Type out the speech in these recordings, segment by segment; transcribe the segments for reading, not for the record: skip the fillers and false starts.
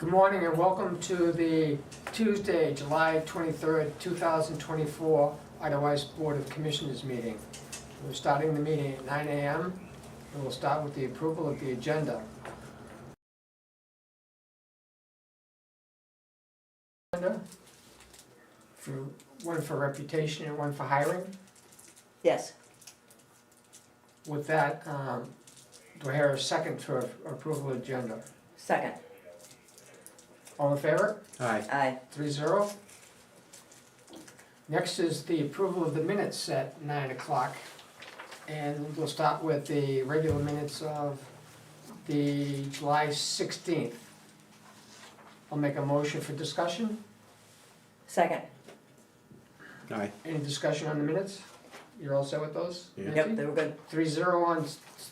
Good morning and welcome to the Tuesday, July 23rd, 2024 Idaho Board of Commissioners meeting. We're starting the meeting at 9 a.m. and we'll start with the approval of the agenda. One for reputation and one for hiring. Yes. With that, do I hear a second for approval of the agenda? Second. All in favor? Aye. Aye. 3-0. Next is the approval of the minutes at 9 o'clock. And we'll start with the regular minutes of the July 16th. I'll make a motion for discussion. Second. Aye. Any discussion on the minutes? You're all set with those? Yeah. Nancy? Yep, they were good. 3-0 on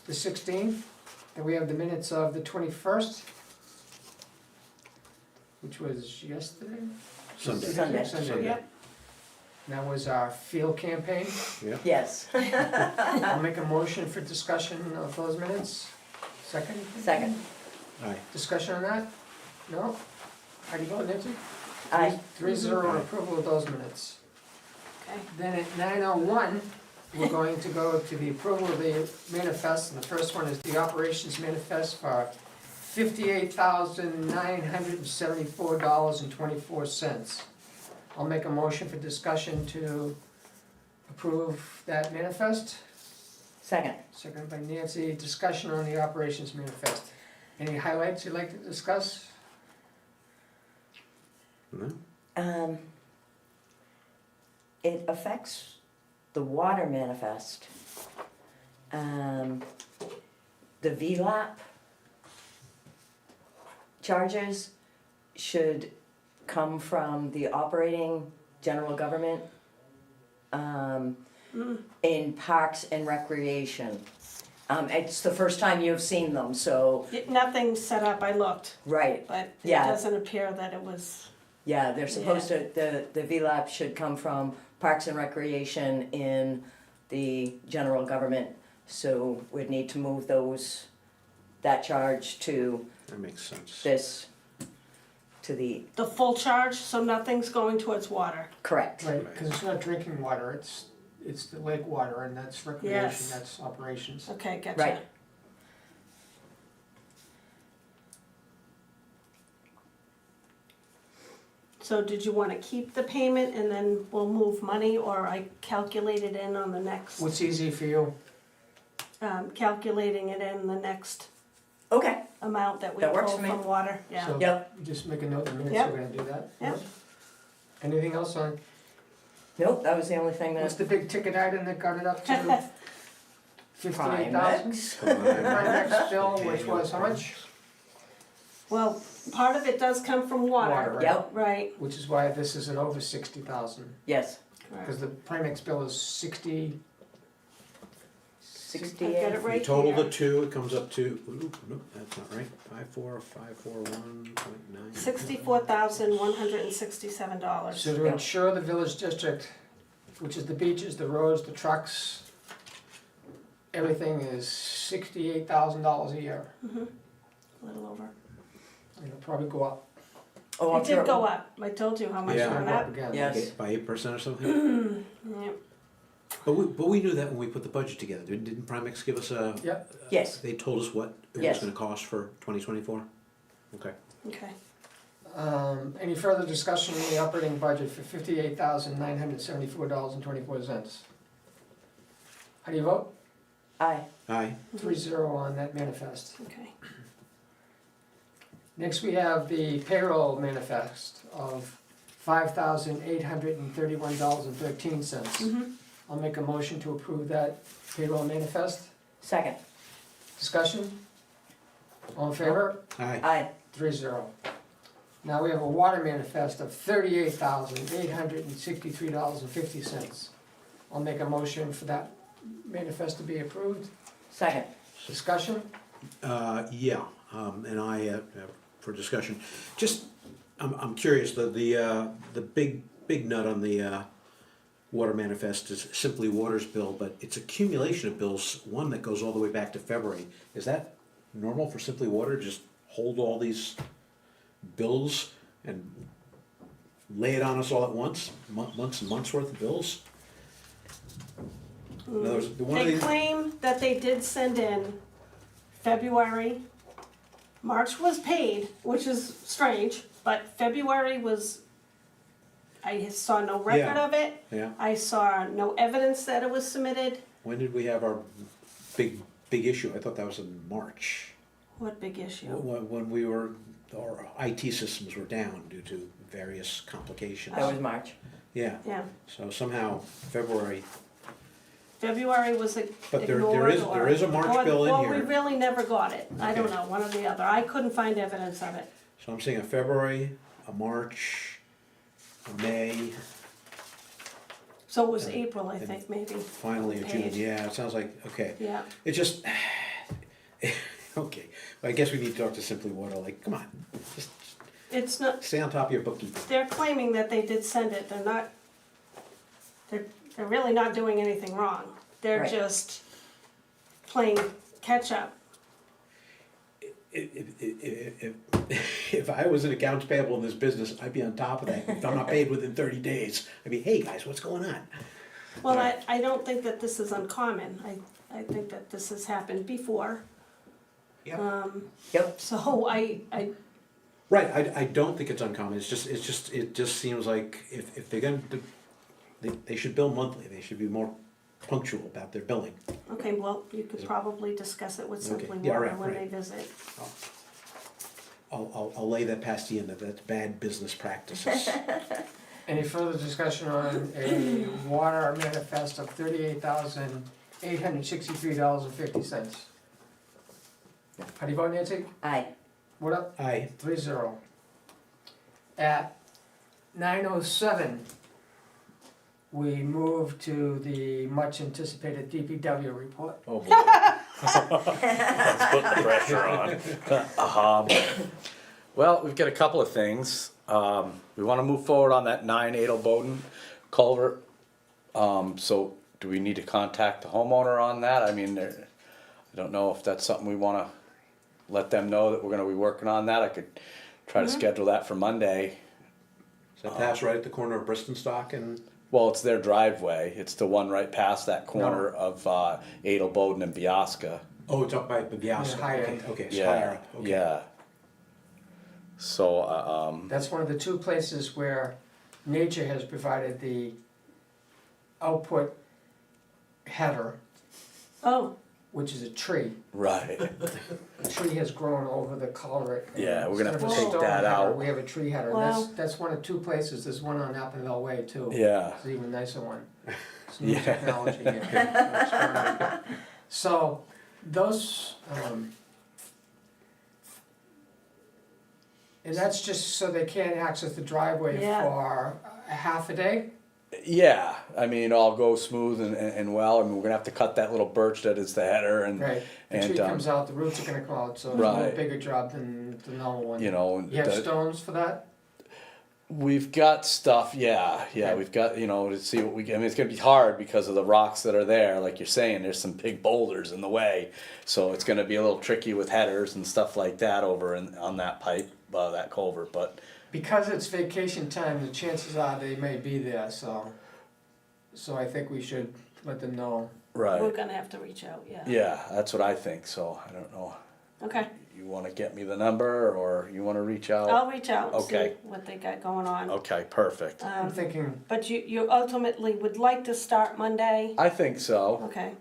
the 16th. Then we have the minutes of the 21st, which was yesterday? Sunday. Sunday. Sunday. Yep. That was our field campaign. Yeah. Yes. I'll make a motion for discussion of those minutes. Second? Second. Aye. Discussion on that? No? How do you vote, Nancy? Aye. 3-0 on approval of those minutes. Okay. Then at 9:01, we're going to go to the approval of the manifest, and the first one is the operations manifest for $58,974.24. I'll make a motion for discussion to approve that manifest. Second. Seconded by Nancy. Discussion on the operations manifest. Any highlights you'd like to discuss? No? It affects the water manifest. The VLAP charges should come from the operating general government in parks and recreation. It's the first time you've seen them, so, Nothing's set up, I looked, right. but it Yeah. doesn't appear that it was, Yeah, they're supposed to, the VLAP should come from Parks and Recreation in the general government. So we'd need to move that charge to That makes sense. this, to the, the full charge, so nothing's going towards water. correct. Right, because it's not drinking water, it's the lake water, and that's recreation, Yes. that's operations. Okay, gotcha. Right. So did you wanna keep the payment and then we'll move money, or I calculate it in on the next, What's easy for you? calculating it in the next Okay, amount that we That works pull for me. from water, yeah. So yep, you just make a note in the minutes, Yep. we're gonna do that? Yep. Anything else on, nope, that was the only thing what's that. the big ticket item that got it up to 58,000? Primex. Primex bill, which was how much? Well, part of it does come from water, Water, Yep, right, Which is why this isn't over 60,000, yes, because the Primex bill is 60. I get 68. it If you right total here. the two, it comes up to, ooh, nope, that's not right, 54541.9. $64,167. So to ensure the village district, which is the beaches, the roads, the trucks, everything is $68,000 a year. A little over. And it'll probably go up. Oh, I'm It sure. did go up, I told you how much Yeah. it went Go up. again. Yes. By 8% or something? Yep. But we knew that when we put the budget together. Didn't Primex give us a? Yep. Yes. They told us what it was Yes. gonna cost for 2024? Okay. Okay. Any further discussion on the operating budget for $58,974.24? How do you vote? Aye. Aye. 3-0 on that manifest. Okay. Next, we have the payroll manifest of $5,831.13. Mm-hmm. I'll make a motion to approve that payroll manifest. Second. Discussion? All in favor? Aye. Aye. 3-0. Now we have a water manifest of $38,863.50. I'll make a motion for that manifest to be approved. Second. Discussion? Yeah, and for discussion, just, I'm curious, the big nut on the water manifest is Simply Water's bill, but it's accumulation of bills, one that goes all the way back to February. Is that normal for Simply Water, just hold all these bills and lay it on us all at once, months and months worth of bills? In other words, one of They the, claim that they did send in February. March was paid, which is strange, but February was, I saw no record Yeah. of it. yeah, I saw no evidence that it was submitted. when did we have our big issue? I thought that was in March. What big issue? When we were, our IT systems were down due to various complications. That was March. Yeah, Yeah, so somehow February, February was but there ignored is, or. there is a March bill in Or we here. really never got it. I don't Okay. know, one or the other. I couldn't find evidence of it. So I'm seeing a February, a March, a May, So it was April, I think, maybe. finally a June. Paid. Yeah, it sounds like, okay. Yeah. It just, okay, I guess we need to talk to Simply Water, like, come on, just It's not, stay on top of your bookkeeping. they're claiming that they did send it. They're not, they're really not doing anything wrong. They're Right. just playing catch up. If I was an accounts payable in this business, I'd be on top of that. If I'm not paid within 30 days, I'd be, hey, guys, what's going on? Well, I don't think that this is uncommon. I think that this has happened before. Yep. So Right, I don't think it's uncommon, it just seems like if they're gonna, they should bill monthly, they should be more punctual about their billing. okay, well, you could probably discuss it with Okay. Simply Yeah, Water right, when they right. visit. I'll lay that past you, that's bad business practices. Any further discussion on a water manifest of $38,863.50? How do you vote, Nancy? Aye. What up? Aye, 3-0. At 9:07, we move to the much anticipated DPW report. Oh boy. Let's put the pressure on. Well, we've got a couple of things. We wanna move forward on that 9 Adel Bowden culvert. So do we need to contact the homeowner on that? I mean, I don't know if that's something we wanna let them know that we're gonna be working on that. I could try to schedule that for Monday. does that pass right at the corner of Bristenstock and, Well, it's their driveway. It's the one right past that corner of Adel Bowden and Biasca. oh, it's up by Biasca, Yeah, higher. okay, it's higher Yeah, up, okay. yeah. So, That's one of the two places where nature has provided the output header, Oh, which is a tree. right. The tree has grown over the culvert. and Yeah, we're gonna have to instead of a take stone that header, out. We have a tree header. Wow. That's one of two places. There's one on Appledale Way too. Yeah. It's an even nicer one. It's new Yeah. technology here. Experiment. So those, and that's just so they can't access the driveway Yeah. for a half a day? Yeah, I mean, all goes smooth and well. I mean, we're gonna have to cut that little birch that is the header, and Right. The And, tree comes out, the roots are gonna come out, so it's a little Right. bigger job than the normal one. you know, You have stones for that? we've got stuff. Yeah, Okay. we've got to see what we. I mean, it's gonna be hard because of the rocks that are there. Like you're saying, there's some big boulders in the way, so it's gonna be a little tricky with headers and stuff like that over on that pipe, that culvert. But Because it's vacation time, the chances are they may be there, so I think we should let them know. right, we're gonna have to reach out, yeah. yeah, that's what I think. So I don't know. Okay, You want to get me the number, or you want to reach out? I'll reach out and see Okay. what they got going on. Okay, perfect. I'm thinking, But you ultimately would like to start Monday? I think so. Okay,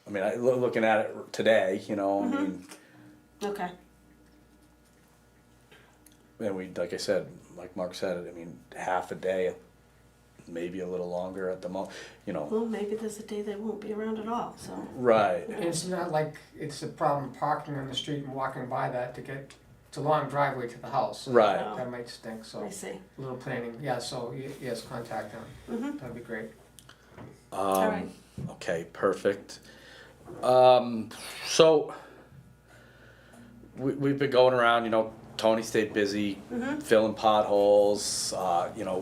I mean, looking at it today, I mean, okay, and we, like I said, like Mark said, I mean, half a day, maybe a little longer at the moment, well, maybe there's a day they won't be around at all, so. Right, and it's not like it's a problem parking on the street and walking by that to get, it's a long driveway to the house. right. Oh. That might stink, so I see. a little planning, yeah, so yes, contact them, Mm-hmm, that'd be great. all right. Okay, perfect. So we've been going around, Tony stayed busy filling potholes,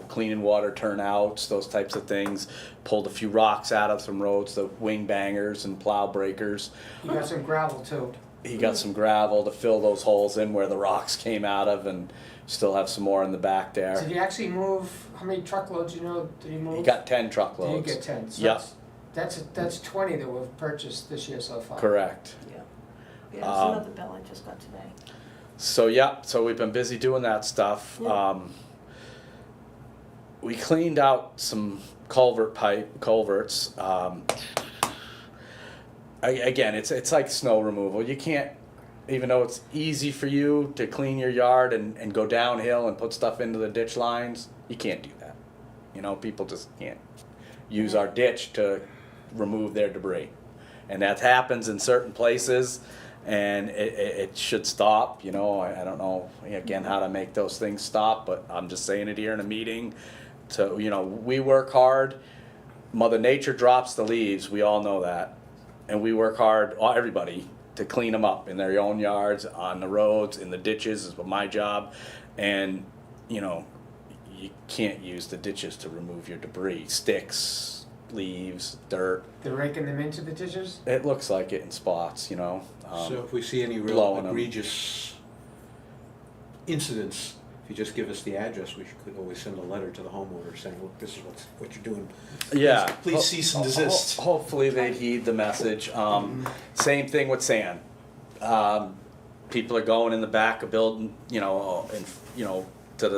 cleaning water turnouts, those types of things. Pulled a few rocks out of some roads, the wing bangers and plow breakers. You got some gravel too. he got some gravel to fill those holes in where the rocks came out of, and still have some more in the back Did there. he actually move, how many truckloads, you know, did he move? He got 10 Did truckloads. he get 10? So Yep. That's 20 that we've purchased this year so far. Correct. Yeah, there's Um, another bill I just got today. So yeah, so we've been busy doing that stuff. Yeah. We cleaned out some culverts. Again, it's like snow removal. You can't, even though it's easy for you to clean your yard and go downhill and put stuff into the ditch lines, you can't do that. You know, people just can't use our ditch to remove their debris. And that happens in certain places, and it should stop. You know, I don't know, again, how to make those things stop, but I'm just saying it here in a meeting. So, you know, we work hard. Mother Nature drops the leaves, we all know that. And we work hard, everybody, to clean them up in their own yards, on the roads, in the ditches is my job. And, you know, you can't use the ditches to remove your debris, sticks, leaves, dirt. They're raking them into the ditches? It looks like it in spots, you know. So if we see any real blowing 'em. egregious incidents, if you just give us the address, we could always send a letter to the homeowner saying, look, this is what you're doing. Yeah. Please cease and desist. Hopefully they heed the message. Same thing with sand. People are going in the back of building, you know, and to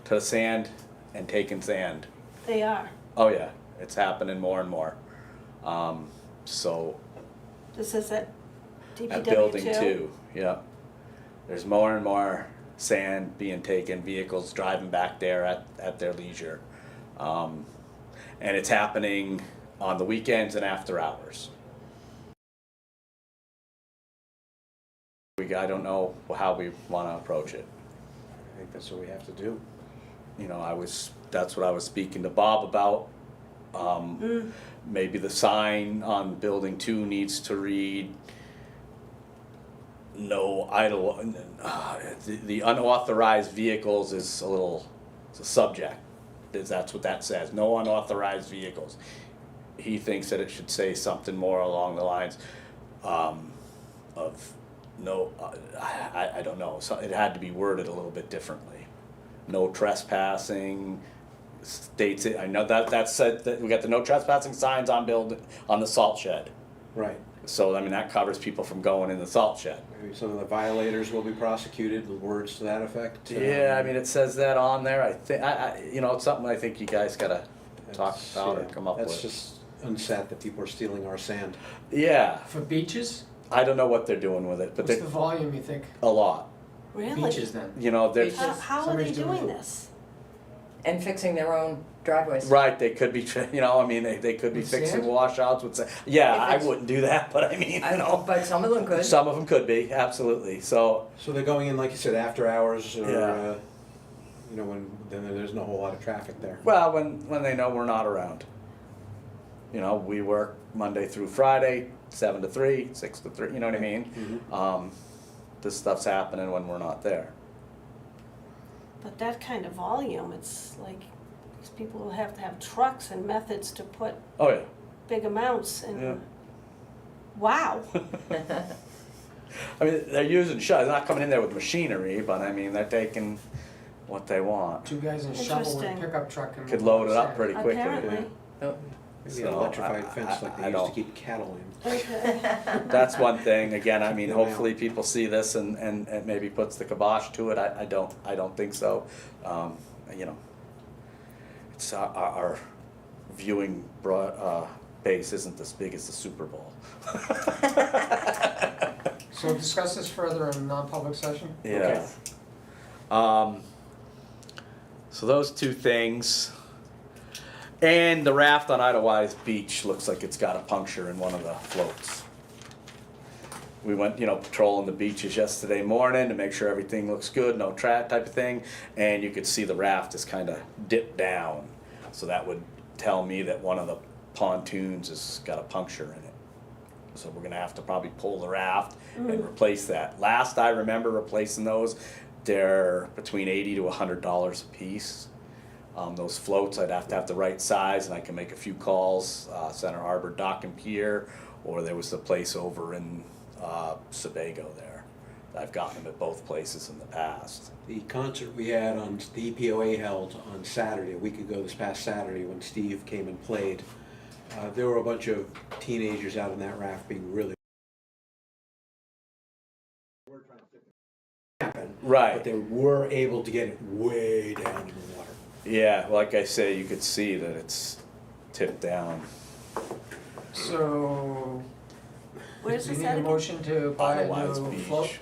the sand and taking sand. They are. Oh yeah, it's happening more and more. So This is at at DPW building 2. 2, yeah, there's more and more sand being taken, vehicles driving back there at their leisure. And it's happening on the weekends and after hours. I don't know how we want to approach it. I think that's what we have to do. You know, that's what I was speaking to Bob about. Maybe the sign on building 2 needs to read, no idle, the unauthorized vehicles is it's a subject. That's what that says, no unauthorized vehicles. He thinks that it should say something more along the lines of no, I don't know, so it had to be worded a little bit differently. No trespassing, states it, I know that said, that we got the no trespassing signs on the salt shed. Right. So, I mean, that covers people from going in the salt shed. Maybe some of the violators will be prosecuted, the words to that effect. Yeah, I mean, it says that on there, I think, you know, it's something I think you guys gotta talk That's- about or yeah, come up That's with. just unsat that people are stealing our sand. Yeah, For beaches? I don't know what they're doing with it, but What's the they're volume, you think? a lot. Really? Beaches then? You know, they're, Beaches. How are they Somebody's doing doing it. this? And fixing their own driveways. right, they could be, you know, I mean, they could be With fixing sand? washouts with sand. Yeah, If I it's- wouldn't do that, but I mean, I you know, know, but some of them could. some of them could be, absolutely, so, So they're going in, like you said, after hours or, Yeah. you know, when then there's no whole lot of traffic there. well, when they know we're not around. You know, we work Monday through Friday, 7 to 3, 6 to 3, you know what I mean? Mhm. This stuff's happening when we're not there. But that kind of volume, it's like, these people will have to have trucks and methods to put Oh, yeah. big amounts in. Yeah. Wow. I mean, they're using they're not coming in there with machinery, but I mean, they're taking what they want. 2 guys in a shovel with a Interesting. pickup truck and. Could load it up pretty quickly. Apparently. Maybe So, an electrified I- fence like I they used don't- to keep cattle in. Okay. That's one thing, again, I mean, Keep them out. hopefully people see this and it maybe puts the kibosh to it, I don't think so. You know, it's our viewing base isn't as big as the Super Bowl. So discuss this further in non-public session? Yeah. So those 2 things. And the raft on Idlewild Beach looks like it's got a puncture in one of the floats. We went, patrolling the beaches yesterday morning to make sure everything looks good, no type of thing, and you could see the raft is kind of dipped down. So that would tell me that one of the pontoons has got a puncture in it. So we're gonna have to probably pull the raft and replace that. Last I remember replacing those, they're between $80 to $100 a piece. Those floats, I'd have to have the right size, and I can make a few calls, Center Harbor Dock and Pier, or there was the place over in Sebago there. I've gotten them at both places in the past. The concert we had on, the EPOA held on Saturday, a week ago this past Saturday, when Steve came and played, there were a bunch of teenagers out on that raft being really happen, Right. but they were able to get it way down in the water. Yeah, like I say, you could see that it's tipped down. So, Where's do you this need at a again? motion to buy a Otherwise, new beach. float?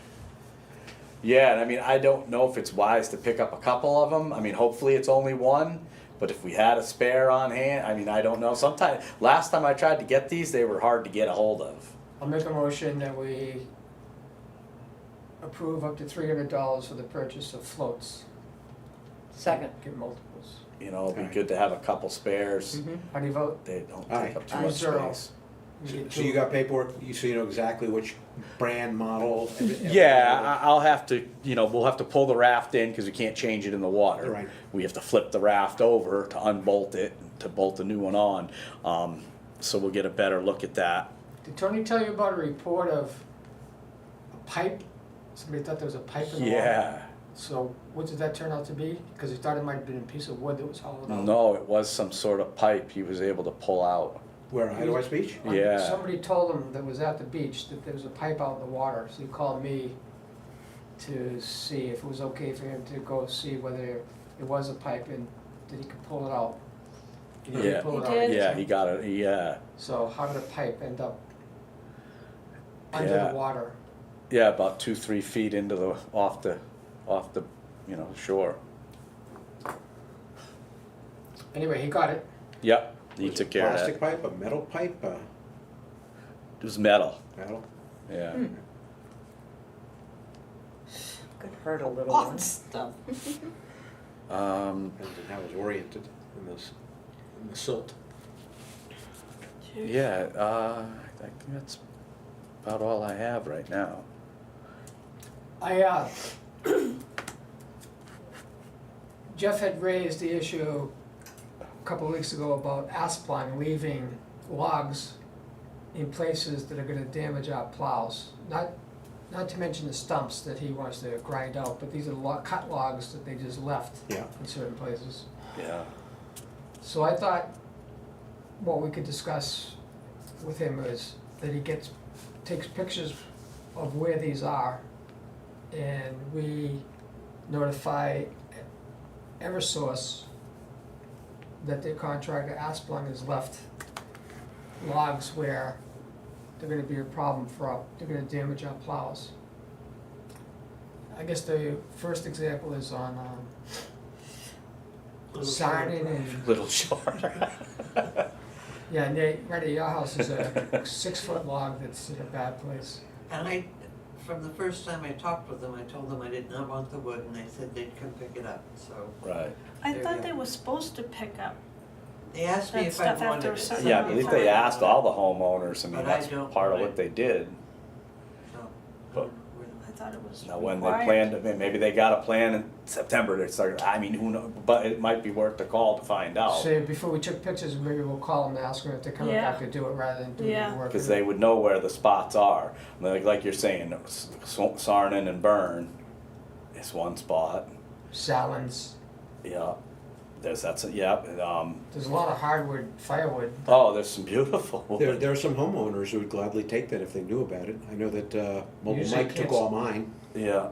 Yeah, and I mean, I don't know if it's wise to pick up a couple of them. I mean, hopefully it's only one, but if we had a spare on hand, I mean, I don't know. Sometime, last time I tried to get these, they were hard to get a hold of. I'll make a motion that we approve up to $300 for the purchase of floats. Second. Get multiples. You know, it'd be Alright. good to have a couple spares. How do you vote? They don't Aye. take up too Aye. much 2-0. space. So you got paperwork, so you know exactly which brand, model? Yeah, I'll have to, we'll have to pull the raft in because we can't change it in the water. Right. We have to flip the raft over to unbolt it, to bolt the new one on. So we'll get a better look at that. Did Tony tell you about a report of a pipe? Somebody thought there was a pipe in the water? Yeah. So what did that turn out to be? Because he thought it might have been a piece of wood that was hollowed out. No, it was some sort of pipe he was able to pull out. Where, Idaho Beach? Yeah. Somebody told him that was at the beach that there was a pipe out in the water, so he called me to see if it was okay for him to go see whether it was a pipe and that he could pull it out. He didn't Yeah. pull it He out. did? Yeah, he got it, yeah. So how did a pipe end up under Yeah. the water? Yeah, about 2-3 feet into the, off the, shore. Anyway, he got it. Yep, he Was it took care of Plastic that. pipe, a metal pipe, It was metal, metal? yeah. Could hurt a little Hot one. stuff. Depends on how it's oriented in the silt. Yeah, I think that's about all I have right now. Jeff had raised the issue a couple of weeks ago about Asplund leaving logs in places that are gonna damage our plows. Not to mention the stumps that he wants to grind out, but these are cut logs that they just left Yeah. in certain places. Yeah. So I thought what we could discuss with him is that he takes pictures of where these are, and we notify Eversource that their contractor Asplund has left logs where they're gonna be a problem they're gonna damage our plows. I guess the first example is on, Sarnin and, Little short. yeah, and right at your house is a 6-foot log that's in a bad place. And from the first time I talked with them, I told them I did not want the wood, and they said they'd come pick it up, so. Right. I There thought you they go. were supposed to pick up. They asked me That if I stuff after wanted a it. certain Yeah, I believe they asked all the homeowners, I mean, But I that's don't part of want what it. they did. So, But- I thought it was Now, when they required. planned, maybe they got a plan in September to start, I mean, who knows, but it might be worth the call to find out. So before we took pictures, maybe we'll call them and ask them if they're coming Yeah. back to do it rather than do Yeah. the work. Because they would know where the spots are. Like you're saying, Sarnin and Burn is one spot. Salins, Yeah, there's there's there's a lot of hardwood, firewood. there's some beautiful. There are some homeowners who would gladly take that if they knew about it. I know that Mobile Usually Mike took kids- all mine. Yeah,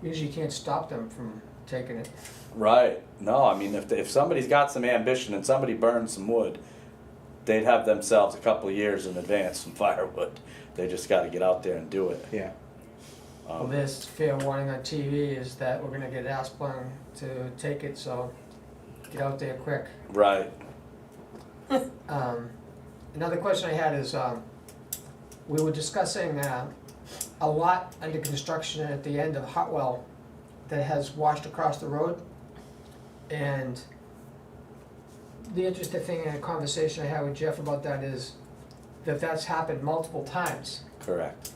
Usually you can't stop them from taking it. right. No, I mean, if somebody's got some ambition and somebody burns some wood, they'd have themselves a couple of years in advance some firewood. They just gotta get out there and do it. Yeah. Well, this fair warning on TV is that we're gonna get Asplund to take it, so get out there quick. Right. Another question I had is, we were discussing a lot under construction at the end of Hotwell that has washed across the road. And the interesting thing in a conversation I had with Jeff about that is that that's happened multiple times. Correct.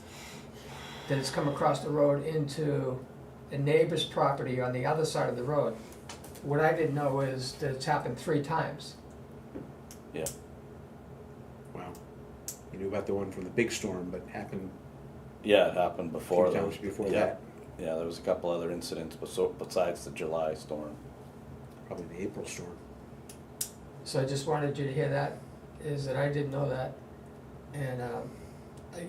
That it's come across the road into a neighbor's property on the other side of the road. What I didn't know is that it's happened 3 times. Yeah. Wow. You knew about the one from the big storm, but happened Yeah, it happened before Few that. times before Yeah. that. Yeah, there was a couple other incidents besides the July storm. Probably the April storm. So I just wanted you to hear that, is that I didn't know that. And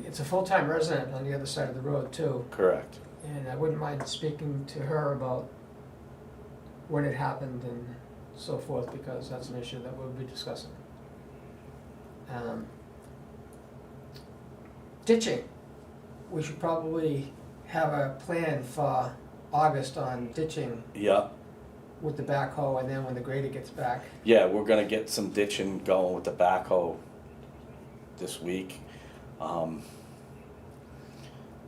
it's a full-time resident on the other side of the road too. Correct. And I wouldn't mind speaking to her about when it happened and so forth, because that's an issue that we'll be discussing. Ditching. We should probably have a plan for August on ditching Yeah. with the backhoe, and then when the grader gets back. Yeah, we're gonna get some ditching going with the backhoe this week.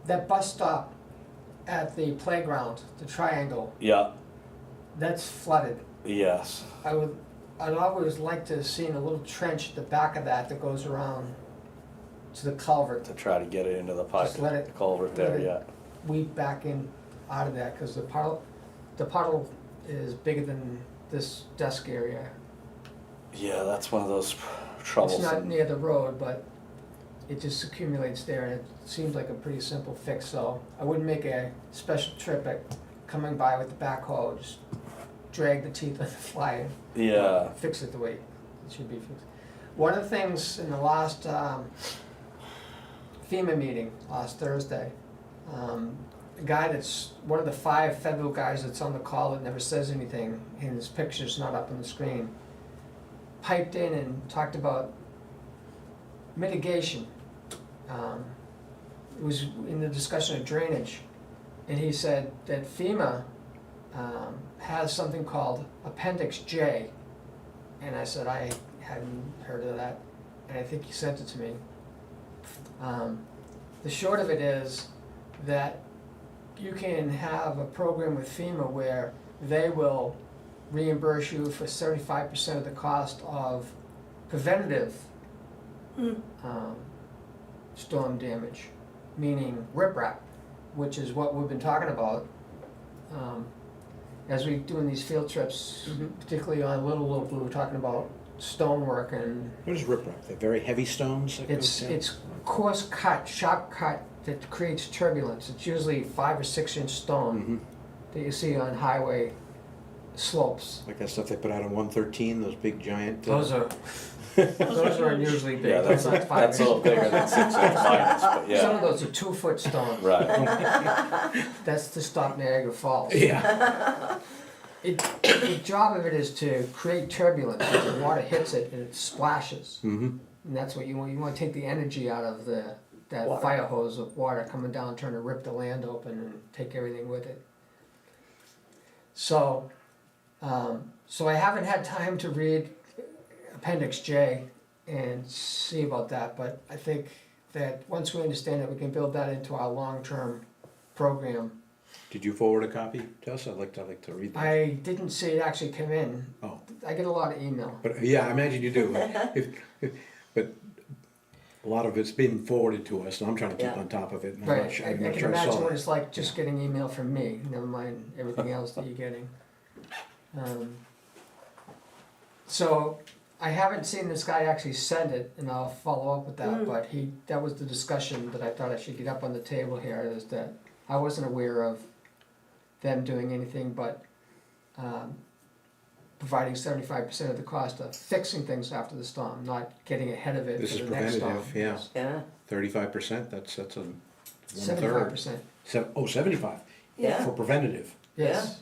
That bus stop at the playground, the triangle, Yeah, that's flooded. yes. I'd always like to have seen a little trench at the back of that goes around to the culvert, To try to get it into the pipe, Just let it- culvert there, let it- yeah. weed back in, out of that, cause the puddle is bigger than this desk area. Yeah, that's one of those It's not troublesome. near the road, but it just accumulates there, and it seems like a pretty simple fix, so I wouldn't make a special trip at coming by with the backhoe, just drag the teeth of the fly and Yeah, fix it the way it should be fixed. One of the things in the last FEMA meeting, last Thursday, a guy that's, one of the 5 federal guys that's on the call that never says anything, and his picture's not up on the screen, piped in and talked about mitigation. It was in the discussion of drainage, and he said that FEMA has something called Appendix J, and I said I hadn't heard of that, and I think he sent it to me. The short of it is that you can have a program with FEMA where they will reimburse you for 75% of the cost of preventative storm damage, meaning riprap, which is what we've been talking about. As we doing these field trips, particularly on Little Loop, we were talking about stonework, and What is riprap? They're very heavy stones that it's goes down? it's coarse cut, sharp cut that creates turbulence. It's usually 5 or 6 inch stone Mhm. that you see on highway slopes. Like that stuff they put out on 113, those big giant. Those are unusually big. yeah, that's Those aren't 5 a little inch. bigger than 6 inch minus, but Some of yeah. those are 2-foot stones. Right, That's to stop Niagara Falls. Yeah. The job of it is to create turbulence. As the water hits it and it splashes. Mm-hmm. And that's what you want. You want to take the energy out of that Water. fire hose of water coming down, trying to rip the land open and take everything with it. So, so I haven't had time to read Appendix J and see about that, but I think that once we understand it, we can build that into our long-term program. Did you forward a copy to us? I'd like to read that. I didn't see it actually come in. Oh. I get a lot of email. But yeah, I imagine you do. But a lot of it's been forwarded to us, and I'm trying to keep Yeah. on top of it. And Right, I'm not sure, I I'm not can sure I imagine saw what it. it's like just getting email from me, never mind everything else that you're getting. So, I haven't seen this guy actually send it, and I'll follow up with that, but that was the discussion that I thought I should get up on the table here, is that I wasn't aware of them doing anything but providing 75% of the cost of fixing things after the storm, not getting ahead of it This for is the next storm. preventative, yeah. Yeah, 35%, that's a 75%, 1/3. 75 yeah, for preventative. yes.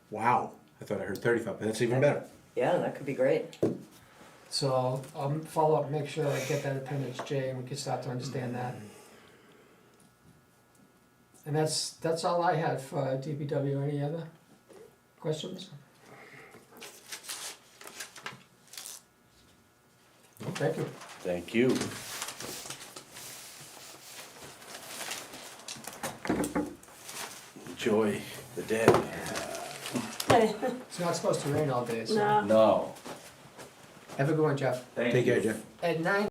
Wow, I thought I heard 35, but that's even better. yeah, that could be great. So I'll follow up, make sure I get that Appendix J, and we can start to understand that. And that's all I had for DPW. Any other questions? Thank you. thank you. Enjoy the day. It's not supposed to rain all day, so No. No. have a good one, Jeff. Thank Take you. care, Jeff. At 9